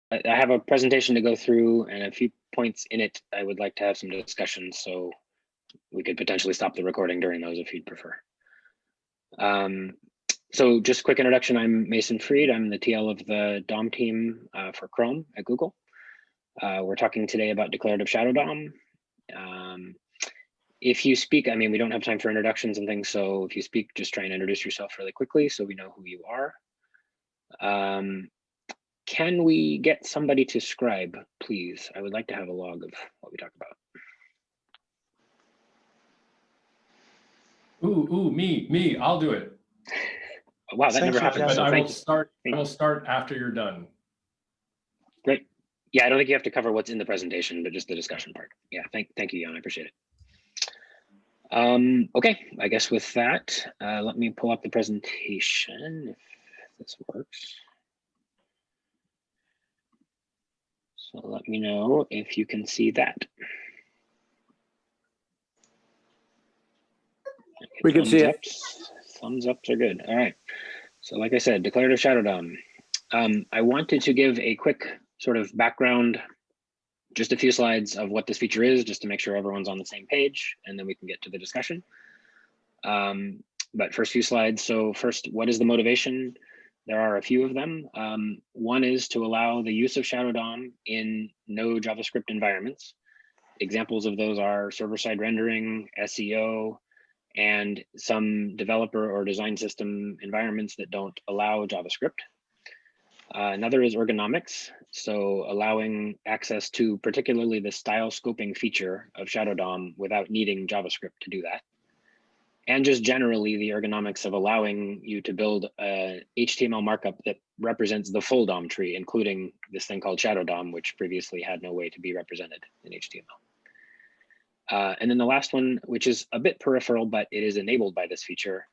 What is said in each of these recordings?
I have a presentation to go through and a few points in it. I would like to have some discussion, so we could potentially stop the recording during those if you'd prefer. So just quick introduction, I'm Mason Freed. I'm the TL of the DOM team for Chrome at Google. We're talking today about Declarative Shadow DOM. If you speak, I mean, we don't have time for introductions and things, so if you speak, just try and introduce yourself really quickly so we know who you are. Can we get somebody to scribe, please? I would like to have a log of what we talk about. Ooh, me, I'll do it. Wow, that never happened. So I will start after you're done. Great. Yeah, I don't think you have to cover what's in the presentation, but just the discussion part. Yeah, thank you, Jan. I appreciate it. Okay, I guess with that, let me pull up the presentation if this works. So let me know if you can see that. Okay, we can see it. Thumbs ups are good. All right. So like I said, Declarative Shadow DOM. I wanted to give a quick sort of background, just a few slides of what this feature is, just to make sure everyone's on the same page, and then we can get to the discussion. But first few slides. So first, what is the motivation? There are a few of them. One is to allow the use of Shadow DOM in no JavaScript environments. Examples of those are server-side rendering, SEO, and some developer or design system environments that don't allow JavaScript. Another is ergonomics, so allowing access to particularly the style scoping feature of Shadow DOM without needing JavaScript to do that. And just generally the ergonomics of allowing you to build a HTML markup that represents the full DOM tree, including this thing called Shadow DOM, which previously had no way to be represented in HTML. And then the last one, which is a bit peripheral, but it is enabled by this feature.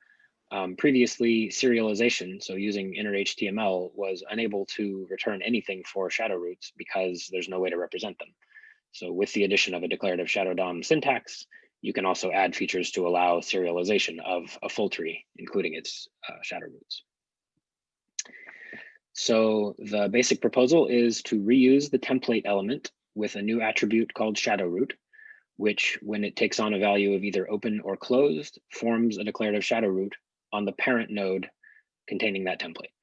Previously, serialization, so using inner HTML, was unable to return anything for shadow roots because there's no way to represent them. So with the addition of a declarative Shadow DOM syntax, you can also add features to allow serialization of a full tree, including its shadow roots. So the basic proposal is to reuse the template element with a new attribute called shadow root, which, when it takes on a value of either open or closed, forms a declarative shadow root on the parent node containing that template.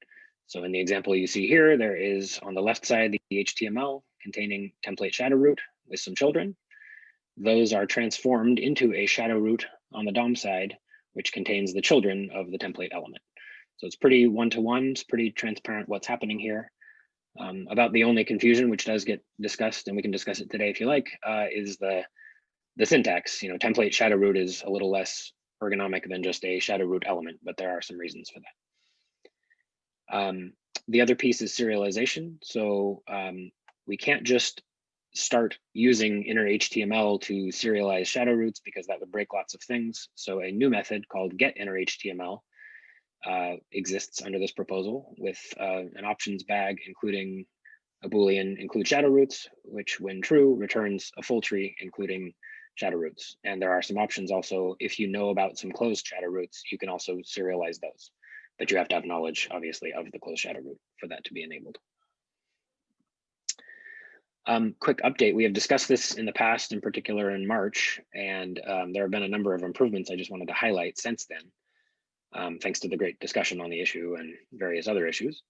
So in the example you see here, there is on the left side the HTML containing template shadow root with some children. Those are transformed into a shadow root on the DOM side, which contains the children of the template element. So it's pretty one-to-one, it's pretty transparent what's happening here. About the only confusion, which does get discussed, and we can discuss it today if you like, is the syntax. You know, template shadow root is a little less ergonomic than just a shadow root element, but there are some reasons for that. The other piece is serialization. So we can't just start using inner HTML to serialize shadow roots because that would break lots of things. So a new method called getInnerHTML exists under this proposal with an options bag, including a Boolean include shadow roots, which when true returns a full tree, including shadow roots. And there are some options also. If you know about some closed shadow roots, you can also serialize those, but you have to have knowledge, obviously, of the closed shadow root for that to be enabled. Quick update, we have discussed this in the past, in particular in March, and there have been a number of improvements I just wanted to highlight since then, thanks to the great discussion on the issue and various other issues.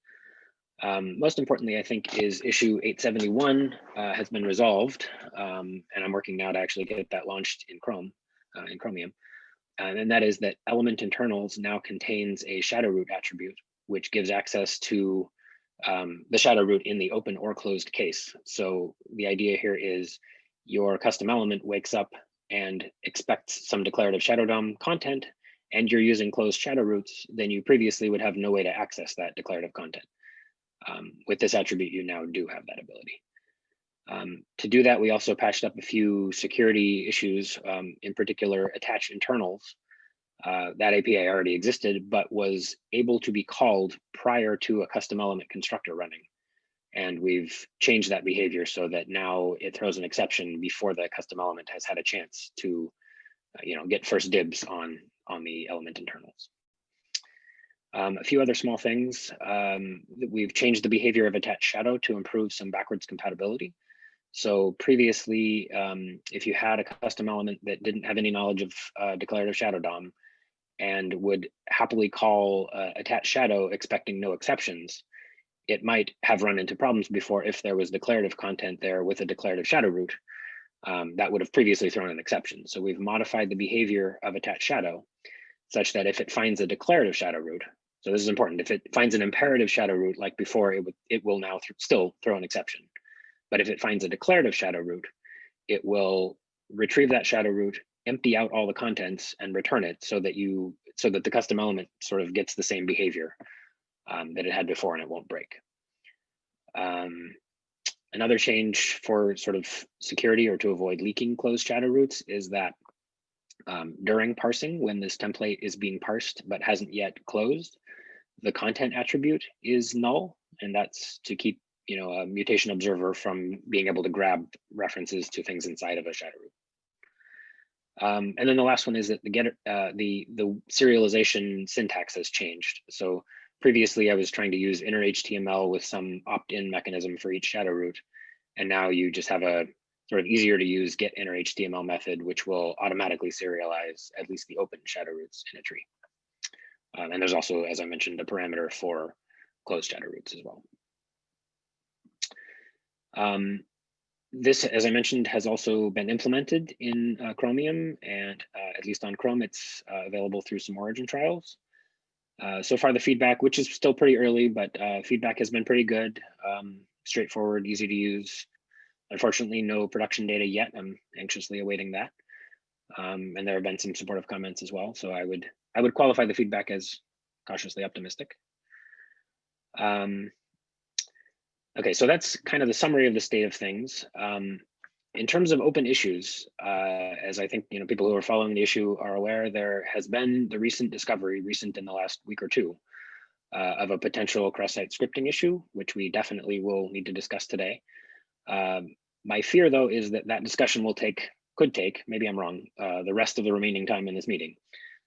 Most importantly, I think, is issue 871 has been resolved, and I'm working now to actually get that launched in Chrome, in Chromium. And that is that element internals now contains a shadow root attribute, which gives access to the shadow root in the open or closed case. So the idea here is your custom element wakes up and expects some declarative Shadow DOM content, and you're using closed shadow roots, then you previously would have no way to access that declarative content. With this attribute, you now do have that ability. To do that, we also patched up a few security issues, in particular attach internals. That API already existed, but was able to be called prior to a custom element constructor running. And we've changed that behavior so that now it throws an exception before the custom element has had a chance to get first dibs on the element internals. A few other small things. We've changed the behavior of attached shadow to improve some backwards compatibility. So previously, if you had a custom element that didn't have any knowledge of declarative shadow DOM and would happily call attached shadow expecting no exceptions, it might have run into problems before if there was declarative content there with a declarative shadow root that would have previously thrown an exception. So we've modified the behavior of attached shadow such that if it finds a declarative shadow root, so this is important, if it finds an imperative shadow root like before, it will now still throw an exception. But if it finds a declarative shadow root, it will retrieve that shadow root, empty out all the contents, and return it so that the custom element sort of gets the same behavior that it had before, and it won't break. Another change for sort of security or to avoid leaking closed shadow roots is that during parsing, when this template is being parsed but hasn't yet closed, the content attribute is null, and that's to keep a mutation observer from being able to grab references to things inside of a shadow root. And then the last one is that the serialization syntax has changed. So previously I was trying to use inner HTML with some opt-in mechanism for each shadow root, and now you just have a sort of easier to use get inner HTML method, which will automatically serialize at least the open shadow roots in a tree. And there's also, as I mentioned, a parameter for closed shadow roots as well. This, as I mentioned, has also been implemented in Chromium, and at least on Chrome, it's available through some origin trials. So far, the feedback, which is still pretty early, but feedback has been pretty good, straightforward, easy to use. Unfortunately, no production data yet. I'm anxiously awaiting that. And there have been some supportive comments as well. So I would qualify the feedback as cautiously optimistic. Okay, so that's kind of the summary of the state of things. In terms of open issues, as I think people who are following the issue are aware, there has been the recent discovery, recent in the last week or two, of a potential cross-site scripting issue, which we definitely will need to discuss today. My fear, though, is that that discussion could take, maybe I'm wrong, the rest of the remaining time in this meeting.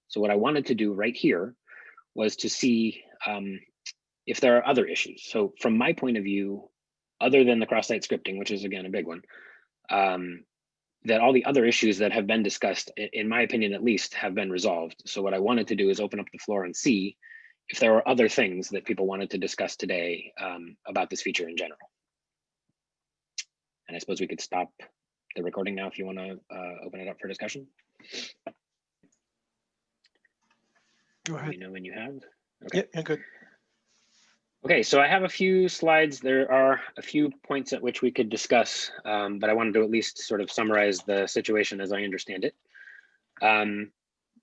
So what I wanted to do right here was to see if there are other issues. So from my point of view, other than the cross-site scripting, which is again a big one, that all the other issues that have been discussed, in my opinion at least, have been resolved. So what I wanted to do is open up the floor and see if there were other things that people wanted to discuss today about this feature in general. And I suppose we could stop the recording now if you want to open it up for discussion. Go ahead. Let me know when you have. Okay. Yeah, good. Okay, so I have a few slides. There are a few points at which we could discuss, but I wanted to at least sort of summarize the situation as I understand it.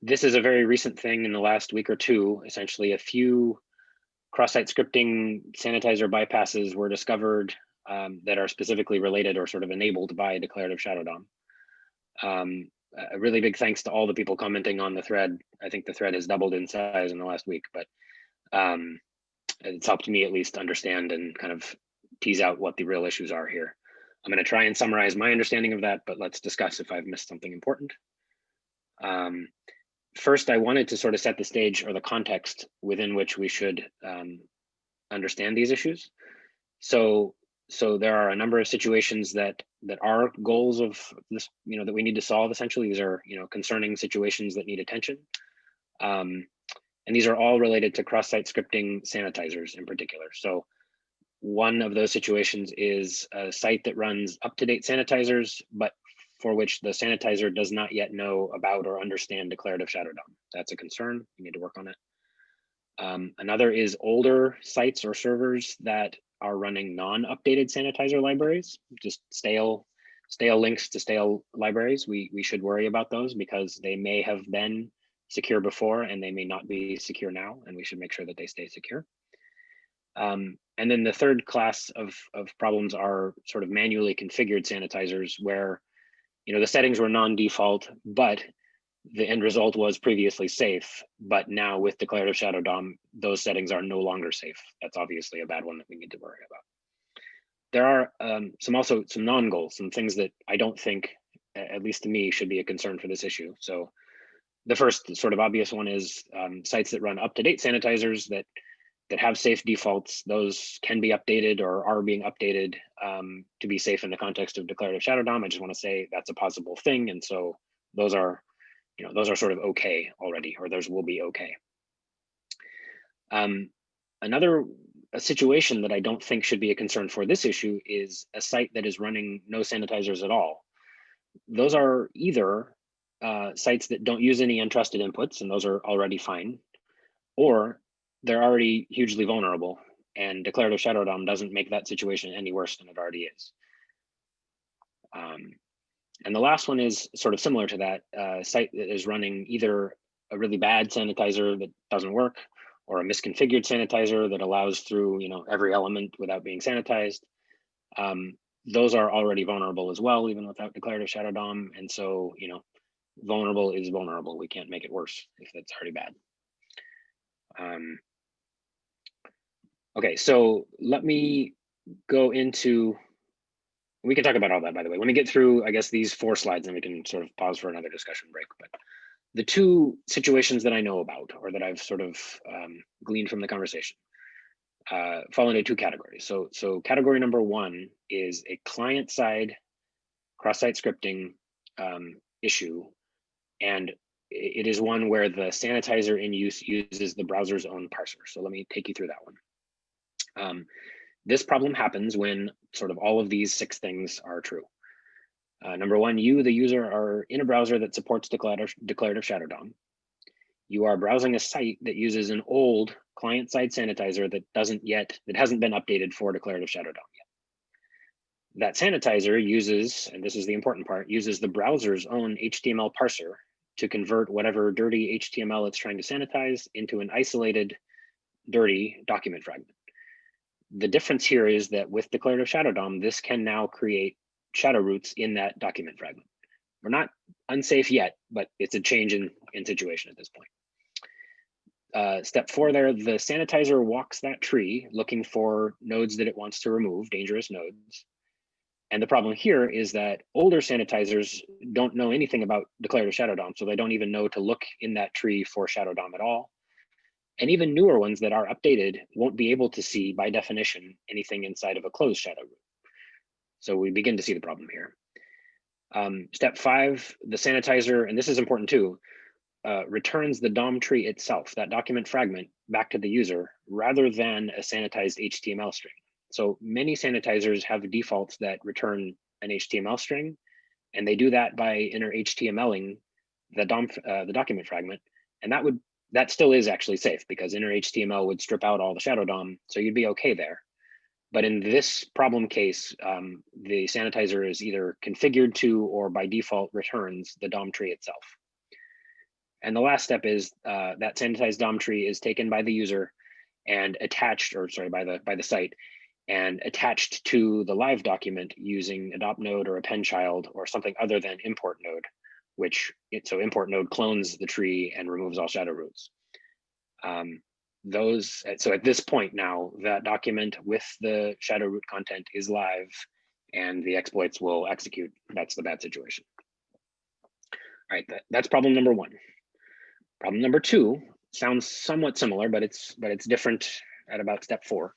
This is a very recent thing in the last week or two. Essentially, a few cross-site scripting sanitizer bypasses were discovered that are specifically related or sort of enabled by declarative shadow DOM. A really big thanks to all the people commenting on the thread. I think the thread has doubled in size in the last week, but it's helped me at least understand and kind of tease out what the real issues are here. I'm going to try and summarize my understanding of that, but let's discuss if I've missed something important. First, I wanted to sort of set the stage or the context within which we should understand these issues. So there are a number of situations that are goals of this, that we need to solve. Essentially, these are concerning situations that need attention, and these are all related to cross-site scripting sanitizers in particular. So one of those situations is a site that runs up-to-date sanitizers, but for which the sanitizer does not yet know about or understand declarative shadow DOM. That's a concern. We need to work on it. Another is older sites or servers that are running non-updated sanitizer libraries, just stale links to stale libraries. We should worry about those because they may have been secure before and they may not be secure now, and we should make sure that they stay secure. And then the third class of problems are sort of manually configured sanitizers where the settings were non-default, but the end result was previously safe, but now with declarative shadow DOM, those settings are no longer safe. That's obviously a bad one that we need to worry about. There are also some non-goals, some things that I don't think, at least to me, should be a concern for this issue. So the first sort of obvious one is sites that run up-to-date sanitizers that have safe defaults. Those can be updated or are being updated to be safe in the context of declarative shadow DOM. I just want to say that's a possible thing, and so those are, those are sort of okay already, or those will be okay. Another situation that I don't think should be a concern for this issue is a site that is running no sanitizers at all. Those are either sites that don't use any untrusted inputs, and those are already fine, or they're already hugely vulnerable, and declarative shadow DOM doesn't make that situation any worse than it already is. And the last one is sort of similar to that, site that is running either a really bad sanitizer that doesn't work, or a misconfigured sanitizer that allows through every element without being sanitized. Those are already vulnerable as well, even without declarative shadow DOM. And so, vulnerable is vulnerable. We can't make it worse if it's already bad. Okay, so let me go into, we can talk about all that, by the way. Let me get through, I guess, these 4 slides, and we can sort of pause for another discussion break. But the 2 situations that I know about, or that I've sort of gleaned from the conversation, fall into 2 categories. So category number 1 is a client-side cross-site scripting issue, and it is one where the sanitizer in use uses the browser's own parser. So let me take you through that one. This problem happens when sort of all of these 6 things are true. Number 1, you, the user, are in a browser that supports declarative shadow DOM. You are browsing a site that uses an old client-side sanitizer that hasn't been updated for declarative shadow DOM yet. That sanitizer uses, and this is the important part, uses the browser's own HTML parser to convert whatever dirty HTML it's trying to sanitize into an isolated, dirty document fragment. The difference here is that with declarative shadow DOM, this can now create shadow roots in that document fragment. We're not unsafe yet, but it's a change in situation at this point. Step 4 there, the sanitizer walks that tree looking for nodes that it wants to remove, dangerous nodes. And the problem here is that older sanitizers don't know anything about declarative shadow DOM, so they don't even know to look in that tree for shadow DOM at all. And even newer ones that are updated won't be able to see, by definition, anything inside of a closed shadow root. So we begin to see the problem here. Step 5, the sanitizer, and this is important too, returns the DOM tree itself, that document fragment, back to the user rather than a sanitized HTML string. So many sanitizers have defaults that return an HTML string, and they do that by inner HTMLing the document fragment, and that still is actually safe because inner HTML would strip out all the shadow DOM, so you'd be okay there. But in this problem case, the sanitizer is either configured to or by default returns the DOM tree itself. And the last step is that sanitized DOM tree is taken by the user and attached, or sorry, by the site, and attached to the live document using adopt node or append child or something other than import node, so import node clones the tree and removes all shadow roots. So at this point now, that document with the shadow root content is live and the exploits will execute. That's the bad situation. All right, that's problem number 1. Problem number 2 sounds somewhat similar, but it's different at about step 4.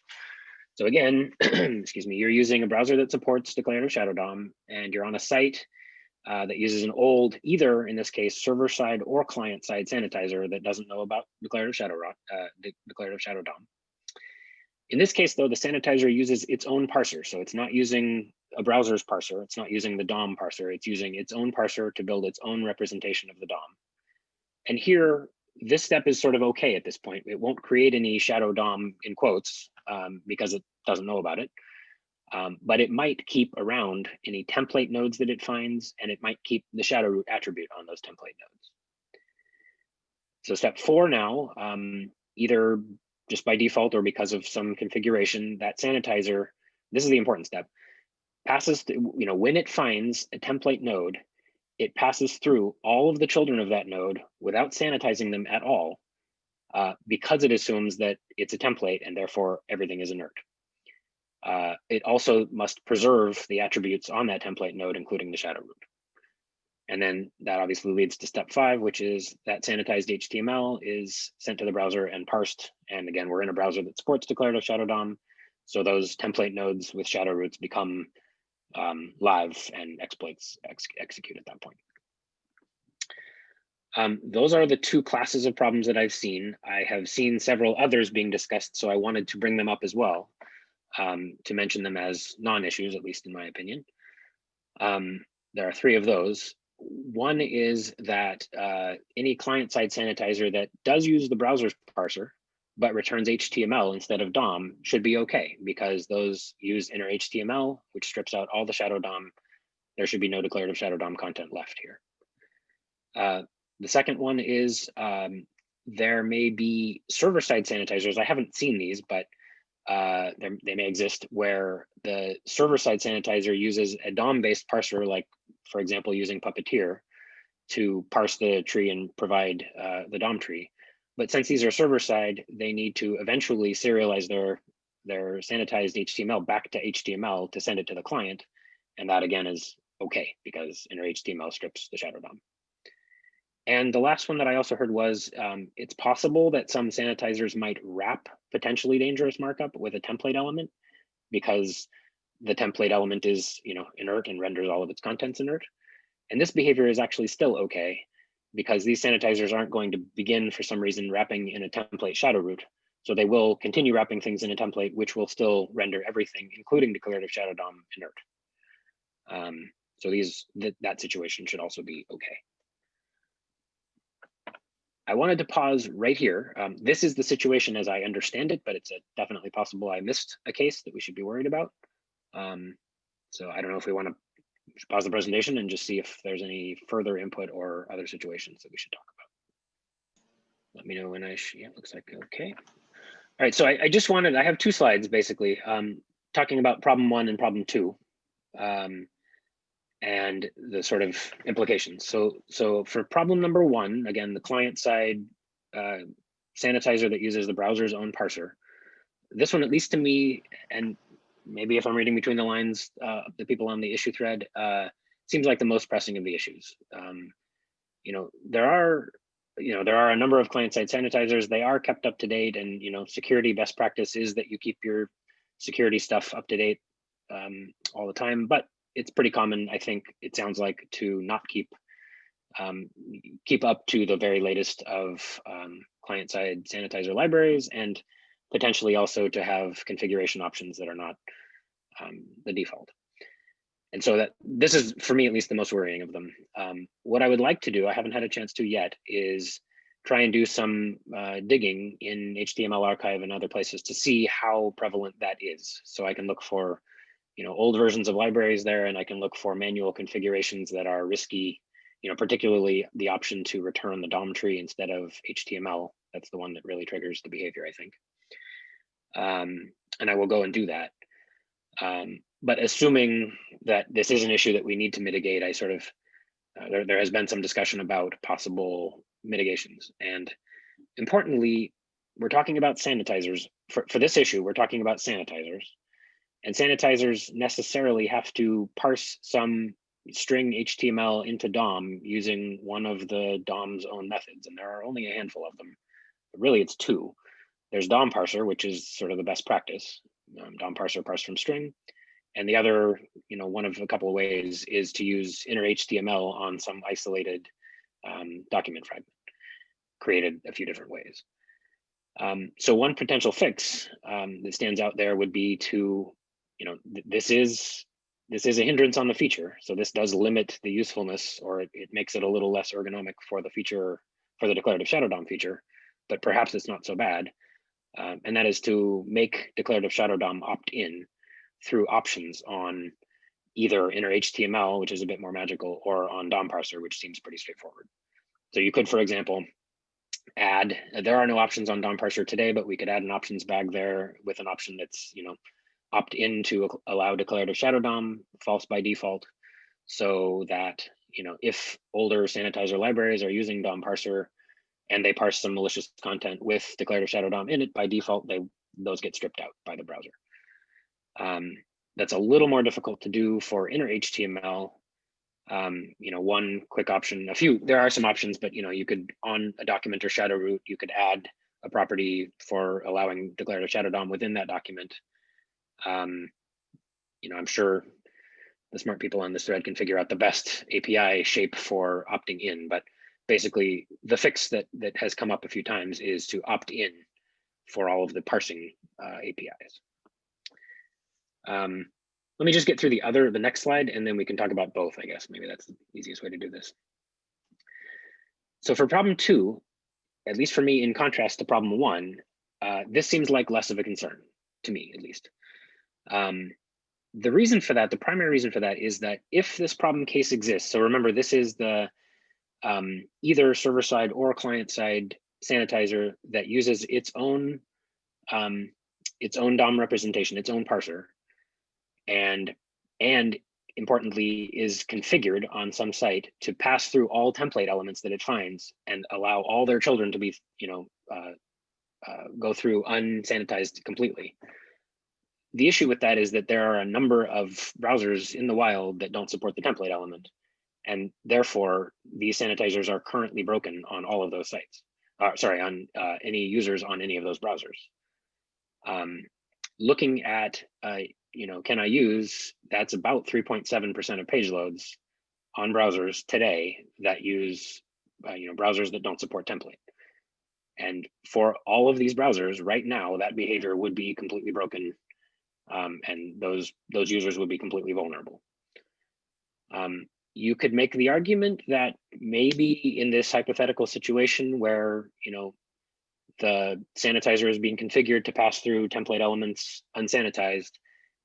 So again, excuse me, you're using a browser that supports declarative shadow DOM, and you're on a site that uses an old, either in this case, server-side or client-side sanitizer that doesn't know about declarative shadow DOM. In this case, though, the sanitizer uses its own parser, so it's not using a browser's parser. It's not using the DOM parser. It's using its own parser to build its own representation of the DOM. And here, this step is sort of okay at this point. It won't create any shadow DOM in quotes because it doesn't know about it. But it might keep around any template nodes that it finds, and it might keep the shadow root attribute on those template nodes. So step 4 now, either just by default or because of some configuration, that sanitizer, this is the important step, passes to, when it finds a template node, it passes through all of the children of that node without sanitizing them at all, because it assumes that it's a template and therefore everything is inert. It also must preserve the attributes on that template node, including the shadow root. And then that obviously leads to step 5, which is that sanitized HTML is sent to the browser and parsed. And again, we're in a browser that supports declarative shadow DOM. So those template nodes with shadow roots become live and exploits execute at that point. Those are the 2 classes of problems that I've seen. I have seen several others being discussed, so I wanted to bring them up as well, to mention them as non-issues, at least in my opinion. There are 3 of those. One is that any client-side sanitizer that does use the browser's parser, but returns HTML instead of DOM should be okay, because those use inner HTML, which strips out all the shadow DOM. There should be no declarative shadow DOM content left here. The second one is there may be server-side sanitizers. I haven't seen these, but they may exist where the server-side sanitizer uses a DOM-based parser, like, for example, using Puppeteer to parse the tree and provide the DOM tree. But since these are server-side, they need to eventually serialize their sanitized HTML back to HTML to send it to the client. And that, again, is okay, because inner HTML strips the shadow DOM. And the last one that I also heard was it's possible that some sanitizers might wrap potentially dangerous markup with a template element, because the template element is, inert and renders all of its contents inert. And this behavior is actually still okay, because these sanitizers aren't going to begin for some reason wrapping in a template shadow root. So they will continue wrapping things in a template, which will still render everything, including declarative shadow DOM, inert. So that situation should also be okay. I wanted to pause right here. This is the situation as I understand it, but it's definitely possible I missed a case that we should be worried about. So I don't know if we want to pause the presentation and just see if there's any further input or other situations that we should talk about. Let me know when yeah, looks like okay. All right, so I have 2 slides basically, talking about problem 1 and problem 2. And the sort of implications. So for problem number 1, again, the client side sanitizer that uses the browser's own parser. This one, at least to me, and maybe if I'm reading between the lines, the people on the issue thread, seems like the most pressing of the issues. There are a number of client-side sanitizers. They are kept up to date, and security best practice is that you keep your security stuff up to date all the time. But it's pretty common, I think, it sounds like, to not keep up to the very latest of client-side sanitizer libraries, and potentially also to have configuration options that are not the default. And so this is, for me at least, the most worrying of them. What I would like to do, I haven't had a chance to yet, is try and do some digging in HTML archive and other places to see how prevalent that is. So I can look for old versions of libraries there, and I can look for manual configurations that are risky, particularly the option to return the DOM tree instead of HTML. That's the one that really triggers the behavior, I think. And I will go and do that. But assuming that this is an issue that we need to mitigate, I sort of, there has been some discussion about possible mitigations. And importantly, we're talking about sanitizers. For this issue, we're talking about sanitizers. And sanitizers necessarily have to parse some string HTML into DOM using one of the DOM's own methods. And there are only a handful of them. But really, it's 2. There's DOM parser, which is sort of the best practice. DOM parser, parse from string. And the other, one of a couple of ways is to use inner HTML on some isolated document fragment, created a few different ways. So one potential fix that stands out there would be to, this is a hindrance on the feature. So this does limit the usefulness, or it makes it a little less ergonomic for the feature, for the declarative shadow DOM feature, but perhaps it's not so bad. And that is to make declarative shadow DOM opt-in through options on either inner HTML, which is a bit more magical, or on DOM parser, which seems pretty straightforward. So you could, for example, add, there are no options on DOM parser today, but we could add an options bag there with an option that's, opt in to allow declarative shadow DOM false by default, so that, if older sanitizer libraries are using DOM parser and they parse some malicious content with declarative shadow DOM in it, by default, those get stripped out by the browser. That's a little more difficult to do for inner HTML, You know, one quick option, there are some options, but you know, you could, on a document or shadow root, you could add a property for allowing declarative shadow DOM within that document. You know, I'm sure the smart people on this thread can figure out the best API shape for opting in, but basically the fix that has come up a few times is to opt in for all of the parsing APIs. Let me just get through the next slide, and then we can talk about both, I guess. Maybe that's the easiest way to do this. So for problem 2, at least for me, in contrast to problem 1, this seems like less of a concern, to me at least. The reason for that, the primary reason for that, is that if this problem case exists, so remember, this is the either server-side or client-side sanitizer that uses its own DOM representation, its own parser, and importantly is configured on some site to pass through all template elements that it finds and allow all their children to be, you know, go through unsanitized completely. The issue with that is that there are a number of browsers in the wild that don't support the template element, and therefore these sanitizers are currently broken on all of those sites. Sorry, on any users on any of those browsers. Looking at, you know, can I use, that's about 3.7% of page loads on browsers today that use, you know, browsers that don't support template. And for all of these browsers right now, that behavior would be completely broken, and those users would be completely vulnerable. You could make the argument that maybe in this hypothetical situation where, you know, the sanitizer is being configured to pass through template elements unsanitized,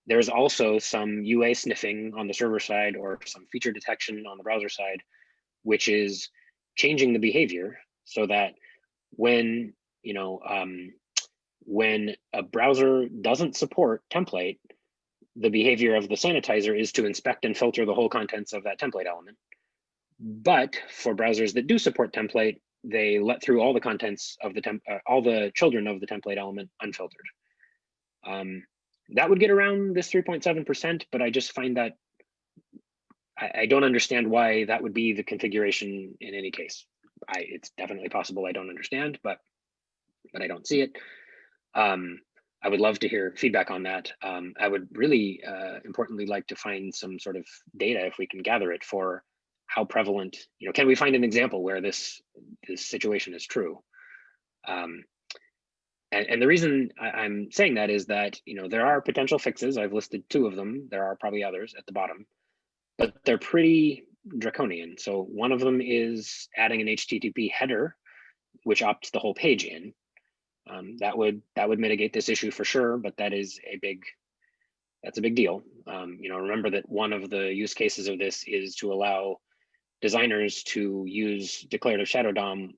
there's also some UA sniffing on the server side or some feature detection on the browser side, which is changing the behavior so that when, you know, when a browser doesn't support template, the behavior of the sanitizer is to inspect and filter the whole contents of that template element. But for browsers that do support template, they let through all the contents of the all the children of the template element unfiltered. That would get around this 3.7%, but I just find that I don't understand why that would be the configuration in any case. It's definitely possible I don't understand, but I don't see it. I would love to hear feedback on that. I would really importantly like to find some sort of data, if we can gather it, for how prevalent, you know, can we find an example where this situation is true? And the reason I'm saying that is that, you know, there are potential fixes. I've listed 2 of them. There are probably others at the bottom, but they're pretty draconian. So one of them is adding an HTTP header, which opts the whole page in. That would mitigate this issue for sure, but that's a big deal. You know, remember that one of the use cases of this is to allow designers to use declarative shadow DOM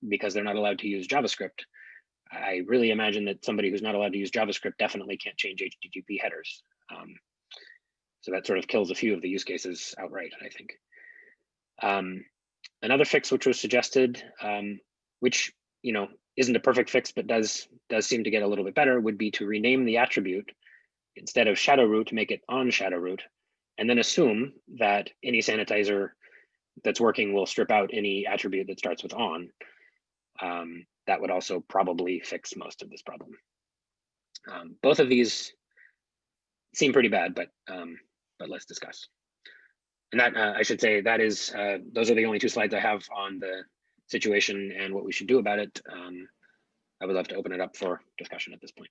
because they're not allowed to use JavaScript. I really imagine that somebody who's not allowed to use JavaScript definitely can't change HTTP headers. So that sort of kills a few of the use cases outright, I think. Another fix which was suggested, which, you know, isn't a perfect fix, but does seem to get a little bit better, would be to rename the attribute instead of shadow root, make it on shadow root, and then assume that any sanitizer that's working will strip out any attribute that starts with on. That would also probably fix most of this problem. Both of these seem pretty bad, but let's discuss. And that I should say that is those are the only 2 slides I have on the situation and what we should do about it. I would love to open it up for discussion at this point.